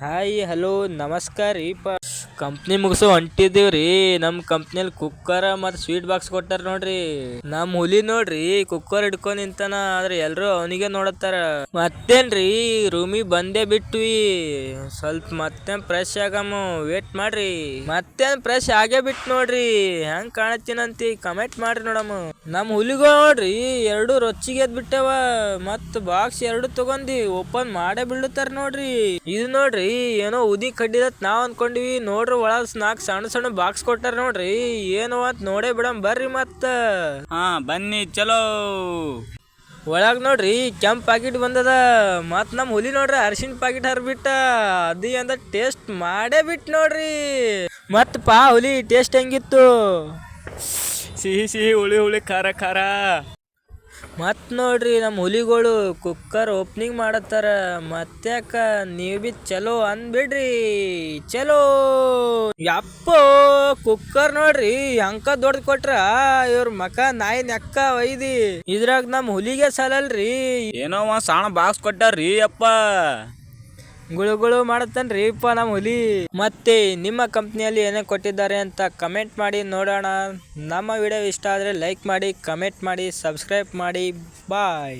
Hi hello ನಮಸ್ಕಾರ ರೀ company ಮುಗಿಸೋ ಹೊಂಟಿದ್ದೀವ್ರಿ. ನಮ್ಮ ಕಂಪ್ನಿಯಲ್ಲಿ ಕುಕ್ಕರ್ ಮತ್ತು ಸ್ವೀಟ್ ಬಾಕ್ಸ್ ಕೊಟ್ಟಾರ ನೋಡ್ರಿ. ನಮ್ಮ ಹುಲಿ ನೋಡ್ರಿ ಕುಕ್ಕರ್ ಹಿಡ್ಕೊಂಡ್ ನಿಂತಾನ, ಆದ್ರೆ ಎಲ್ರು ಅವನಿಗೆ ನೋಡತ್ತಾರ. ಮತ್ತೇನ್ರಿ ರೂಮಿಗೆ ಬಂದೇ ಬಿಟ್ವಿ, ಸ್ವಲ್ಪ ಮತ್ತೆ ಫ್ರೆಶ್ ಆಗಮ್ಮ, ವೇಟ್ ಮಾಡ್ರಿ. ಮತ್ತೇನ್ ಫ್ರೆಶ್ ಆಗೇ ಬಿಟ್ ನೋಡ್ರಿ. ಹೆಂಗ್ ಕಾಣತ್ತೀನಂತಿ ಕಮೆಂಟ್ ಮಾಡ್ರಿ ನೋಡಮ್ಮ. ನಮ್ಮ ಹುಲಿಗಳು ನೋಡ್ರಿ ಎರಡು ರೊಚ್ಚಿಗೆ ಎದ್ ಬಿಟ್ಟವ, ಮತ್ ಬಾಕ್ಸ್ ಎರಡು ತಗೊಂಡಿ ಓಪನ್ ಮಾಡೇ ಬೀಳ್ತಾರ ನೋಡ್ರಿ. ಇದು ನೋಡ್ರಿ ಏನೋ ಉದಿ ಕಡ್ಡಿದತ್ ನಾವ್ ಅನ್ಕೊಂಡಿವಿ, ನೋಡ್ರಿ ಒಳಗ್ 4 ಸಣ್ಣ ಸಣ್ಣ ಬಾಕ್ಸ್ ಕೊಟ್ಟಾರ ನೋಡ್ರಿ. ಏನು ಅಂತ ನೋಡೇ ಬಿಡಮ್ ಬರ್ರಿ. ಮತ್ತ ಬನ್ನಿ ಚಲೋ. ಒಳಗ್ ನೋಡ್ರಿ ಕೆಂಪ್ ಪ್ಯಾಕೆಟ್ ಬಂದದ, ಮತ್ ನಮ್ ಹುಲಿ ನೋಡ್ರಿ ಅರಿಶಿನ ಪ್ಯಾಕೆಟ್ ಹರ್ಬಿಟ್ಟ. ಅದಿ ಅಂದ ಟೇಸ್ಟ್ ಮಾಡೇ ಬಿಟ್ ನೋಡ್ರಿ. ಮತ್ ಹುಲಿ ಟೇಸ್ಟ್ ಹೆಂಗಿತ್ತು? ಸಿಹಿ ಸಿಹಿ, ಹುಳಿ ಹುಳಿ, ಖಾರ ಖಾರ. ಮತ್ ನೋಡ್ರಿ ನಮ್ಮ ಹುಲಿಗಳು ಕುಕ್ಕರ್ ಓಪನಿಂಗ್ ಮಾಡತ್ತಾರ. ಮತ್ತ್ಯಾಕ ನೀವ್ ಬಿ ಚಲೋ ಅಂದ್ಬಿಡ್ರಿ. ಚಲೋ ಯಪ್ಪೋ, ಕುಕ್ಕರ್ ನೋಡ್ರಿ ಅಂಕ ದೊಡ್ಡ ಕೊಟ್ರ, ಇವ್ರ ಮಕ ನಾಯಿ ನೆಕ್ಕ ಒಯ್ದಿ. ಇದ್ರಾಗ ನಮ್ಮ ಹುಲಿಗೆ ಸಲಲ್ರಿ, ಏನೋ ಸಣ್ಣ ಬಾಕ್ಸ್ ಕೊಟ್ಟಾರ್ರಿ ಅಪ್ಪ. ಗುಳುಗುಳು ಮಾಡತ್ತನ್ರಿ ನಮ್ಮ ಹುಲಿ. ಮತ್ತೆ ನಿಮ್ಮ ಕಂಪ್ನಿಯಲ್ಲಿ ಏನೇ ಕೊಟ್ಟಿದ್ದಾರೆ ಅಂತ ಕಮೆಂಟ್ ಮಾಡಿ ನೋಡೋಣ. ನಮ್ಮ ವಿಡಿಯೋ ಇಷ್ಟ ಆದರೆ ಲೈಕ್ ಮಾಡಿ, ಕಮೆಂಟ್ ಮಾಡಿ, ಸಬ್ಸ್ಕ್ರೈಬ್ ಮಾಡಿ. ಬಾಯ್.